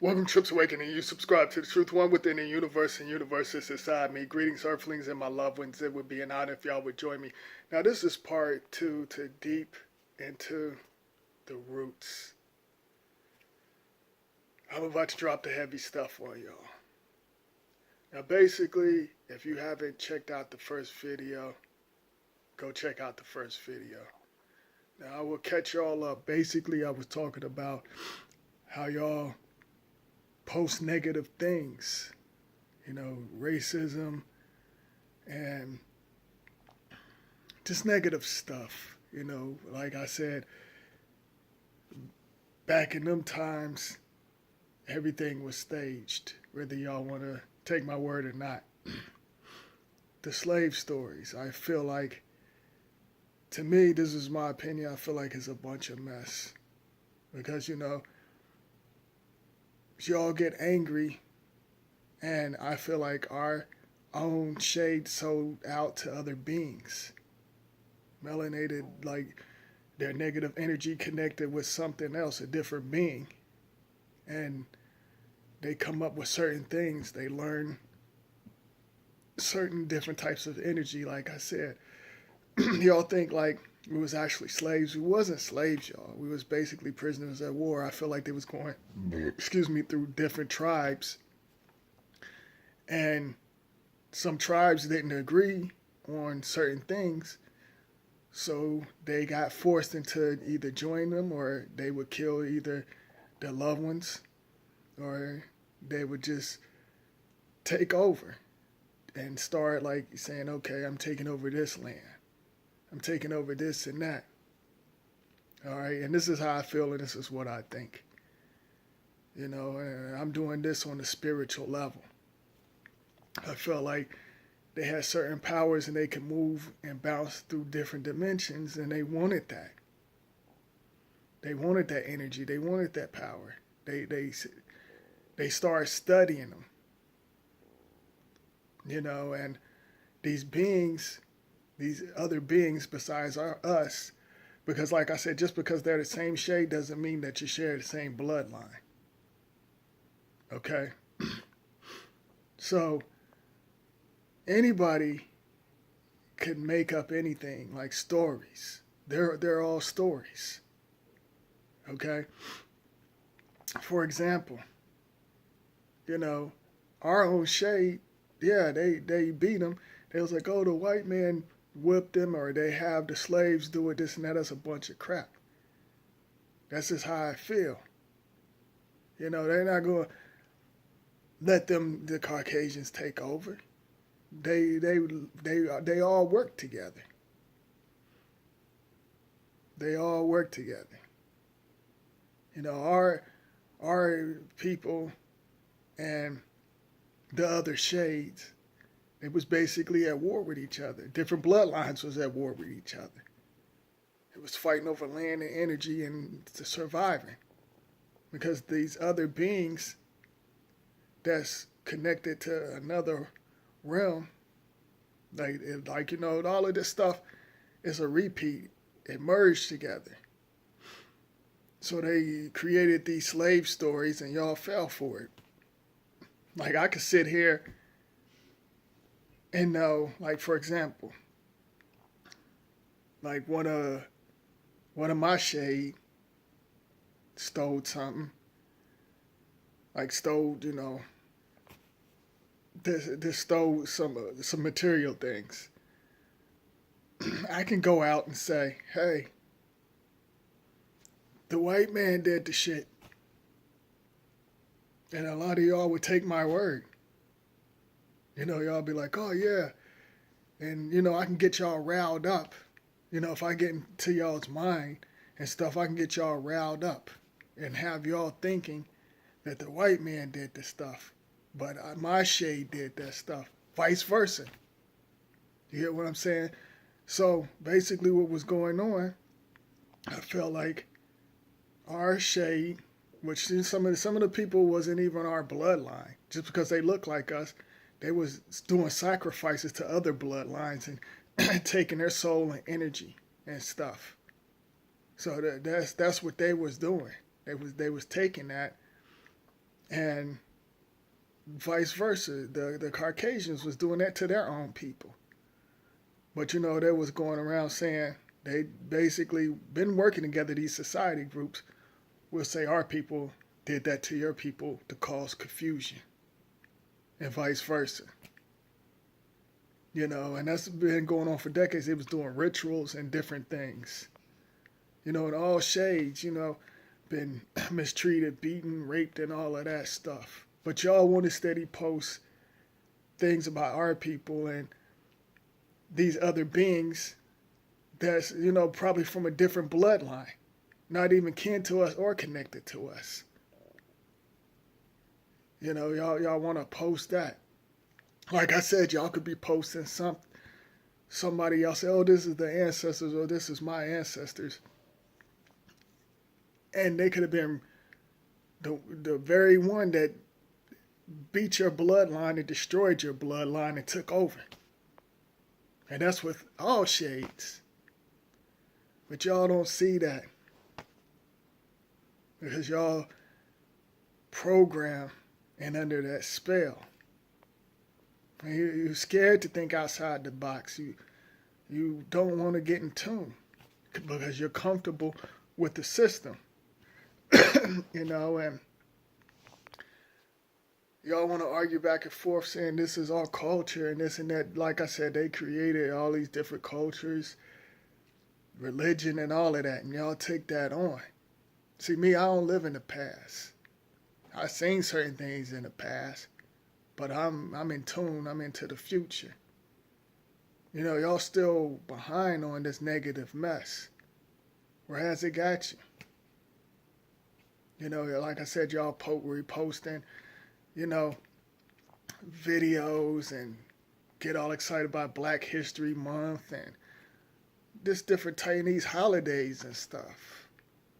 Welcome, Trips Awakening. You subscribe to the truth, one within the universe, and universe is inside me. Greetings, Earthlings, and my loved ones. It would be an honor if y'all would join me. Now, this is part two to deep into the roots. I'm about to drop the heavy stuff on y'all. Now, basically, if you haven't checked out the first video, go check out the first video. Now, I will catch y'all up. Basically, I was talking about how y'all post negative things, racism and just negative stuff. Like I said, back in them times, everything was staged, whether y'all want to take my word or not. The slave stories, I feel like, to me, this is my opinion, I feel like it's a bunch of mess. Because, y'all get angry, and I feel like our own shade sold out to other beings. Melanated, like their negative energy connected with something else, a different being. And they come up with certain things. They learn certain different types of energy, like I said. Y'all think like we was actually slaves. We wasn't slaves, y'all. We was basically prisoners at war. I feel like they was going, through different tribes. And some tribes didn't agree on certain things. So they got forced into either join them or they would kill either their loved ones or they would just take over and start like saying, okay, I'm taking over this land. I'm taking over this and that. All right. And this is how I feel and this is what I think. And I'm doing this on a spiritual level. I felt like they had certain powers and they could move and bounce through different dimensions and they wanted that. They wanted that energy. They wanted that power. They started studying them. And these beings, these other beings besides us, because like I said, just because they're the same shade doesn't mean that you share the same bloodline. Okay? So anybody can make up anything, like stories. They're all stories. Okay? For example, our own shade, yeah, they beat them. They was like, oh, the white man whipped them, or they have the slaves do it, this and that. That's a bunch of crap. That's just how I feel. They're not going to let the Caucasians take over. They all work together. They all work together. Our people and the other shades, it was basically at war with each other. Different bloodlines was at war with each other. It was fighting over land and energy and surviving. Because these other beings that's connected to another realm, all of this stuff is a repeat. It merged together. So they created these slave stories and y'all fell for it. Like I could sit here and know, like for example, like one of my shade stole something. Like stole, this stole some material things. I can go out and say, hey, the white man did the shit. And a lot of y'all would take my word. Y'all be like, oh yeah. And, I can get y'all riled up. If I get into y'all's mind and stuff, I can get y'all riled up and have y'all thinking that the white man did this stuff. But my shade did that stuff. Vice versa. You get what I'm saying? So basically what was going on, I felt like our shade, which some of the people wasn't even our bloodline, just because they look like us, they was doing sacrifices to other bloodlines and taking their soul and energy and stuff. So that's what they was doing. They was taking that And vice versa. The Caucasians was doing that to their own people. But they was going around saying they basically been working together, these society groups will say our people did that to your people to cause confusion and vice versa. And that's been going on for decades. They was doing rituals and different things. In all shades, been mistreated, beaten, raped, and all of that stuff. But y'all want to steady post things about our people and these other beings that's, probably from a different bloodline, not even kin to us or connected to us. Y'all want to post that. Like I said, y'all could be posting somebody else say, oh, this is the ancestors, or this is my ancestors. And they could have been the very one that beat your bloodline and destroyed your bloodline and took over. And that's with all shades. But y'all don't see that. Because y'all program and under that spell. And you're scared to think outside the box. You don't want to get in tune because you're comfortable with the system. And y'all want to argue back and forth saying this is our culture and this and that. Like I said, they created all these different cultures, religion and all of that, and y'all take that on. See, me, I don't live in the past. I've seen certain things in the past, but I'm in tune. I'm into the future. Y'all still behind on this negative mess. Where has it got you? Like I said, y'all reposting, videos and get all excited about Black History Month and this different Chinese holidays and stuff.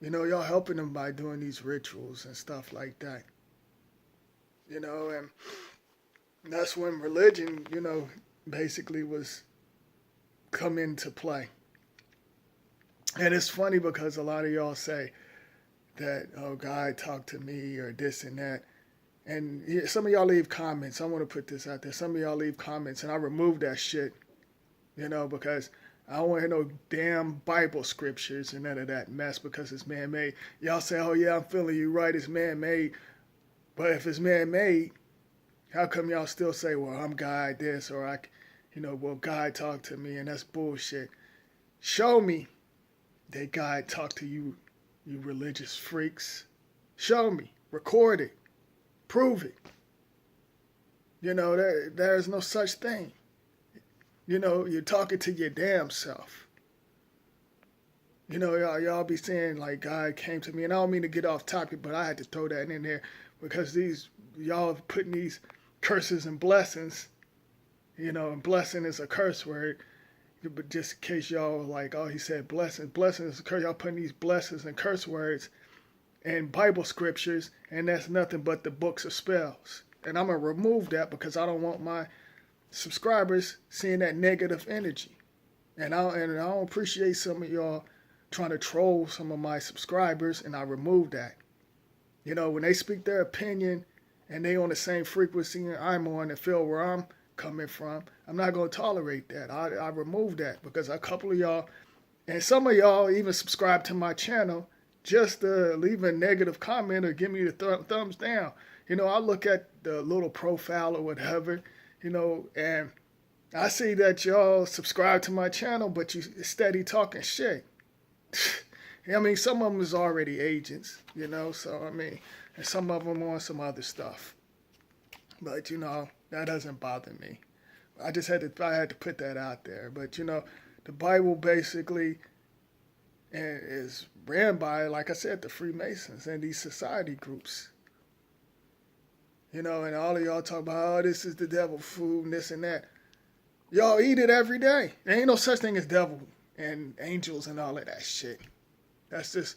Y'all helping them by doing these rituals and stuff like that. And that's when religion, basically was come into play. And it's funny because a lot of y'all say that, oh, God talked to me or this and that. And some of y'all leave comments. I want to put this out there. Some of y'all leave comments, and I remove that shit, because I don't want to hear no damn Bible scriptures and none of that mess because it's man-made. Y'all say, oh, yeah, I'm feeling you right, it's man-made. But if it's man-made, how come y'all still say, well, I'm God this, or well, God talked to me, and that's bullshit. Show me that God talked to you, you religious freaks. Show me. Record it. Prove it. There's no such thing. You're talking to your damn self. Y'all be saying like God came to me, and I don't mean to get off topic, but I had to throw that in there because y'all putting these curses and blessings, and blessing is a curse word, but just in case y'all like, oh, he said blessing is a curse, y'all putting these blessings and curse words and Bible scriptures, and that's nothing but the books of spells. And I'm going to remove that because I don't want my subscribers seeing that negative energy. And I don't appreciate some of y'all trying to troll some of my subscribers, and I remove that. When they speak their opinion and they on the same frequency I'm on and feel where I'm coming from, I'm not going to tolerate that. I remove that because a couple of y'all, and some of y'all even subscribe to my channel just to leave a negative comment or give me the thumbs down. I look at the little profile or whatever, and I see that y'all subscribe to my channel, but you steady talking shit. Some of them is already agents, so and some of them on some other stuff. But, that doesn't bother me. I had to put that out there. But, the Bible basically is ran by, like I said, the Freemasons and these society groups. And all of y'all talk about, oh, this is the devil food and this and that. Y'all eat it every day. There ain't no such thing as devil and angels and all of that shit. That's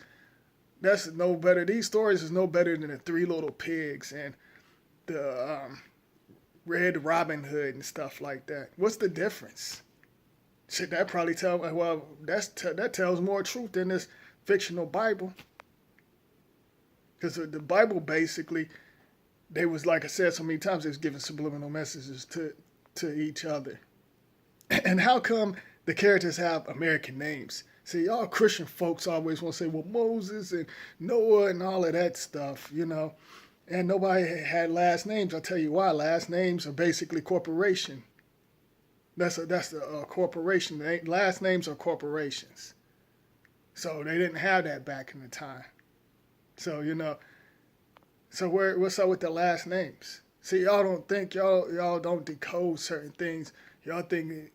no better. These stories is no better than the Three Little Pigs and the Red Robin Hood and stuff like that. What's the difference? Should that probably tell? Well, that tells more truth than this fictional Bible. Because the Bible basically they was, like I said so many times, they was giving subliminal messages to each other. And how come the characters have American names? See, y'all Christian folks always want to say, well, Moses and Noah and all of that stuff, you know. And nobody had last names. I'll tell you why. Last names are basically corporation. That's the corporation. Last names are corporations. So they didn't have that back in the time. So, you know, so what's up with the last names? See, y'all don't think, y'all don't decode certain things. Y'all thinking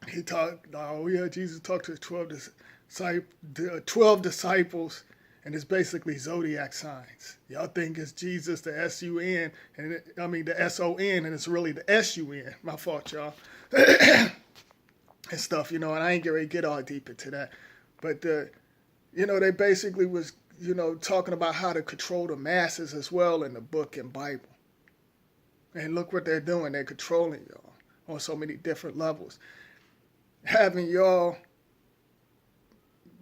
he talked, oh yeah, Jesus talked to the 12 disciples, and it's basically zodiac signs. Y'all think it's Jesus, the S-U-N, the S-O-N, and it's really the S-U-N. My fault, y'all. And stuff, you know, and I ain't ready to get all deep into that. But, you know, they basically was, you know, talking about how to control the masses as well in the book and Bible. And look what they're doing. They're controlling y'all on so many different levels. Having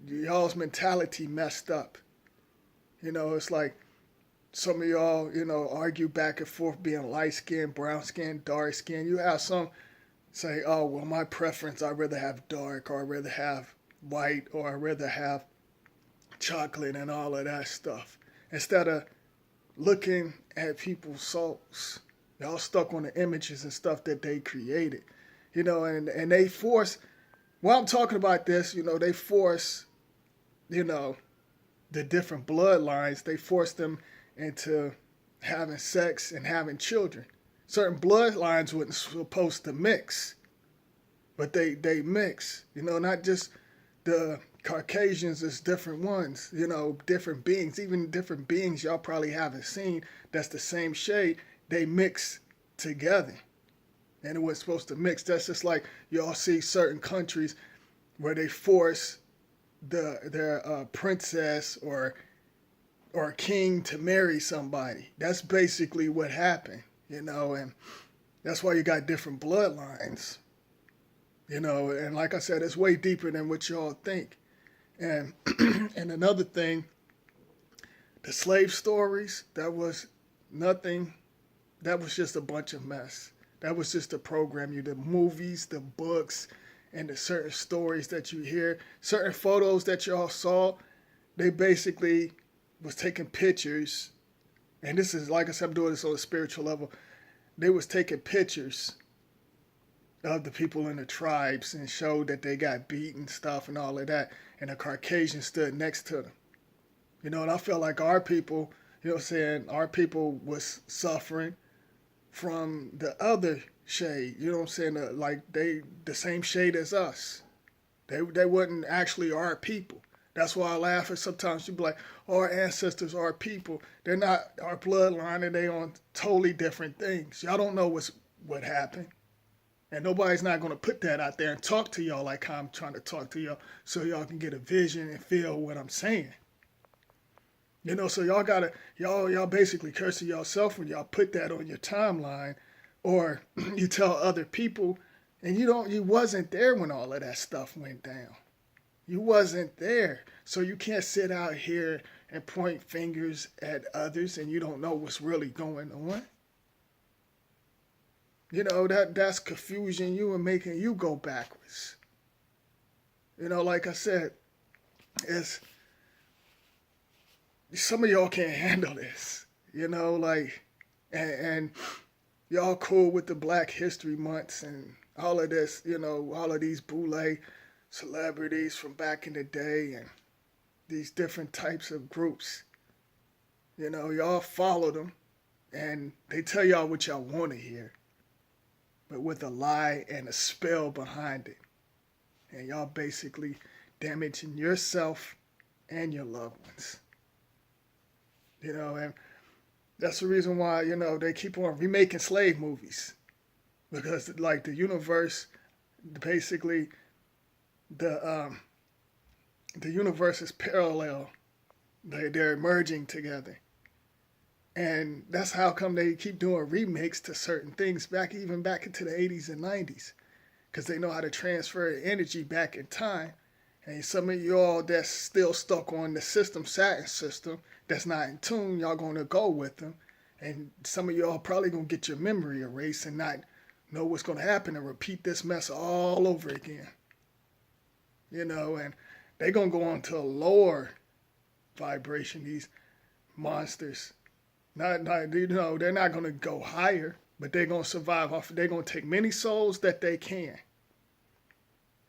y'all's mentality messed up. You know, it's like some of y'all, you know, argue back and forth being light skin, brown skin, dark skin. You have some say, oh, well, my preference, I'd rather have dark, or I'd rather have white, or I'd rather have chocolate and all of that stuff. Instead of looking at people's souls. Y'all stuck on the images and stuff that they created. You know, and they force, while I'm talking about this, you know, they force, you know, the different bloodlines, they force them into having sex and having children. Certain bloodlines weren't supposed to mix, but they mix. You know, not just the Caucasians, it's different ones, you know, different beings, even different beings y'all probably haven't seen that's the same shade, they mix together. And it was supposed to mix. That's just like y'all see certain countries where they force their princess or king to marry somebody. That's basically what happened, you know, and that's why you got different bloodlines, you know, and like I said, it's way deeper than what y'all think. And and another thing, the slave stories, that was nothing, that was just a bunch of mess. That was just the program, the movies, the books, and the certain stories that you hear, certain photos that y'all saw, they basically was taking pictures, and this is, like I said, I'm doing this on a spiritual level, they was taking pictures of the people in the tribes and showed that they got beat and stuff and all of that, and the Caucasian stood next to them. You know, and I felt like our people, you know what I'm saying, our people was suffering from the other shade, you know what I'm saying, like the same shade as us. They wasn't actually our people. That's why I laugh at sometimes you be like, our ancestors are people. They're not our bloodline, and they on totally different things. Y'all don't know what happened. And nobody's not going to put that out there and talk to y'all like how I'm trying to talk to y'all so y'all can get a vision and feel what I'm saying. You know, so y'all basically cursing yourself when y'all put that on your timeline, or you tell other people, and you wasn't there when all of that stuff went down. You wasn't there. So you can't sit out here and point fingers at others and you don't know what's really going on. You know, that's confusing you and making you go backwards. You know, like I said, it's some of y'all can't handle this. You know, like, and y'all cool with the Black History Months and all of this, you know, all of these boule celebrities from back in the day and these different types of groups. You know, y'all follow them and they tell y'all what y'all want to hear, but with a lie and a spell behind it. And y'all basically damaging yourself and your loved ones. You know, and that's the reason why, you know, they keep on remaking slave movies. Because, like, the universe, basically, the universe is parallel. They're merging together. And that's how come they keep doing remakes to certain things even back into the 80s and 90s. Because they know how to transfer energy back in time And some of y'all that's still stuck on the system, Saturn system, that's not in tune, y'all gonna go with them. And some of y'all probably gonna get your memory erased and not know what's gonna happen and repeat this mess all over again. And they gonna go on to a lower vibration, these monsters. Not they're not gonna go higher, but they're gonna survive off. They're gonna take many souls that they can.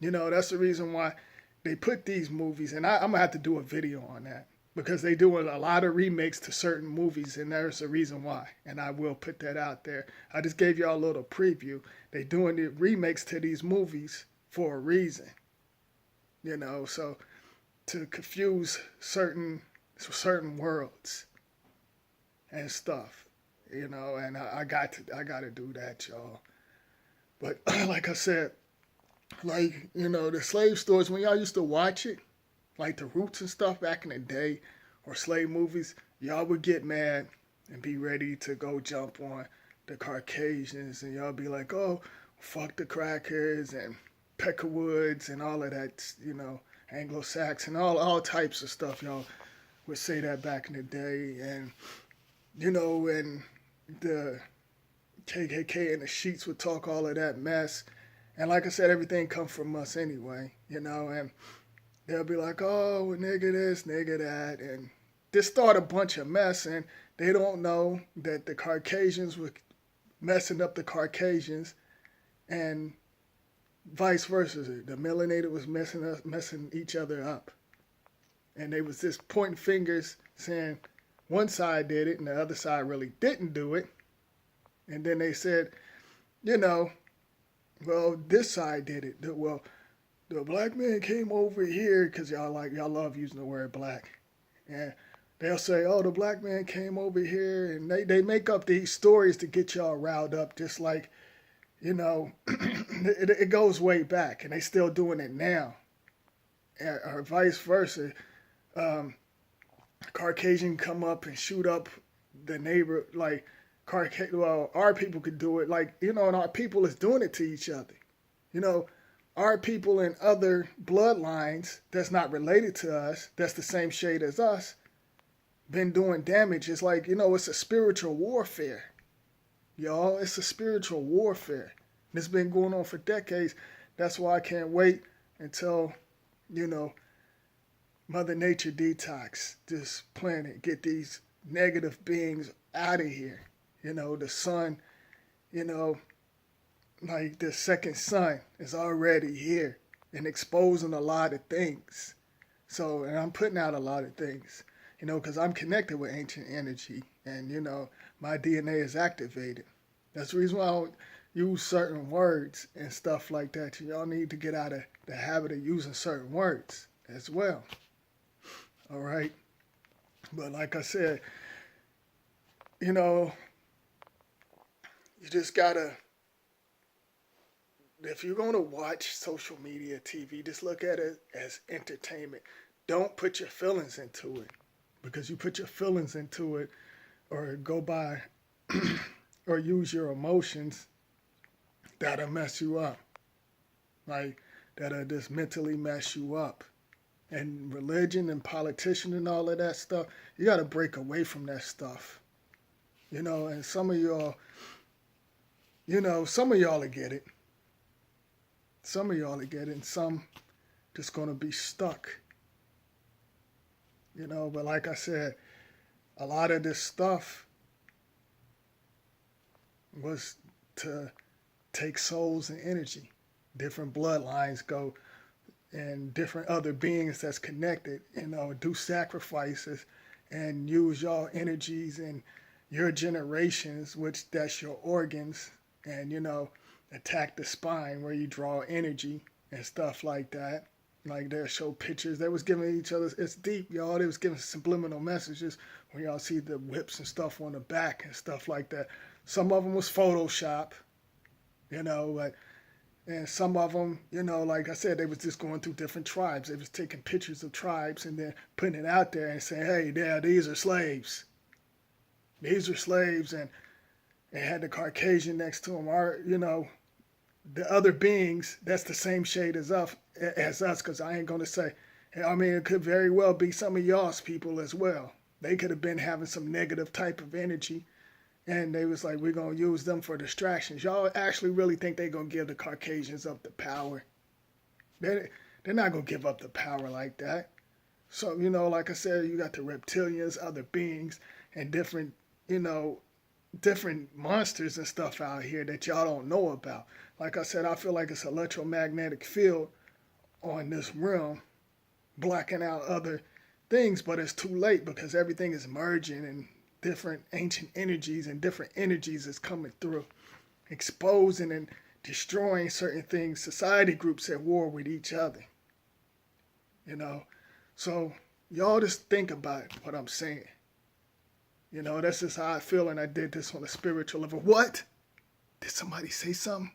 That's the reason why they put these movies, and I'm gonna have to do a video on that because they do a lot of remakes to certain movies, and there's a reason why, and I will put that out there. I just gave y'all a little preview. They doing the remakes to these movies for a reason, so to confuse certain worlds and stuff, and I got to do that, y'all. But like I said, the slave stories, when y'all used to watch it, like the Roots and stuff back in the day, or slave movies, y'all would get mad and be ready to go jump on the Caucasians, and y'all be like, oh, fuck the crackers and Peckerwoods and all of that, Anglo-Saxon, all types of stuff. Y'all would say that back in the day, and and the KKK and the Sheets would talk all of that mess. And like I said, everything come from us anyway, and they'll be like, oh, nigga this, nigga that, and just start a bunch of mess, and they don't know that the Caucasians were messing up the Caucasians, and vice versa. The melanated was messing each other up. And they was just pointing fingers saying one side did it and the other side really didn't do it. And then they said, well, this side did it. Well, the black man came over here, because y'all love using the word black. And they'll say, oh, the black man came over here, and they make up these stories to get y'all riled up, just like, it goes way back, and they still doing it now. Or vice versa. Caucasian come up and shoot up the neighbor, like, our people could do it, like, and our people is doing it to each other. Our people in other bloodlines that's not related to us, that's the same shade as us, been doing damage. It's like, it's a spiritual warfare. Y'all, it's a spiritual warfare. And it's been going on for decades. That's why I can't wait until, Mother Nature detox this planet, get these negative beings out of here. The sun, like the second sun is already here and exposing a lot of things. So, and I'm putting out a lot of things, because I'm connected with ancient energy, and, my DNA is activated. That's the reason why I don't use certain words and stuff like that. Y'all need to get out of the habit of using certain words as well. All right? But like I said, you just gotta, if you're gonna watch social media, TV, just look at it as entertainment. Don't put your feelings into it, because you put your feelings into it, or go by, or use your emotions, that'll mess you up. Like, that'll just mentally mess you up. And religion and politician and all of that stuff, you gotta break away from that stuff. And some of y'all, some of y'all will get it. Some of y'all will get it, and some just gonna be stuck. But like I said, a lot of this stuff was to take souls and energy. Different bloodlines go, and different other beings that's connected, do sacrifices and use y'all energies and your generations, which that's your organs, and, attack the spine where you draw energy and stuff like that. Like, they'll show pictures. They was giving each other, it's deep, y'all. They was giving subliminal messages when y'all see the whips and stuff on the back and stuff like that. Some of them was Photoshop, but, and some of them, like I said, they was just going through different tribes. They was taking pictures of tribes and then putting it out there and saying, hey, yeah, these are slaves. These are slaves, and they had the Caucasian next to them. the other beings that's the same shade as us, because I ain't gonna say. I mean, it could very well be some of y'all's people as well. They could have been having some negative type of energy, and they was like, we're gonna use them for distractions. Y'all actually really think they're gonna give the Caucasians up the power? They're not gonna give up the power like that. So, like I said, you got the reptilians, other beings, and different, different monsters and stuff out here that y'all don't know about. Like I said, I feel like it's electromagnetic field on this realm blocking out other things, but it's too late because everything is merging and different ancient energies and different energies is coming through, exposing and destroying certain things, society groups at war with each other. You know, so y'all just think about what I'm saying. That's just how I feel, and I did this on a spiritual level. What? Did somebody say something?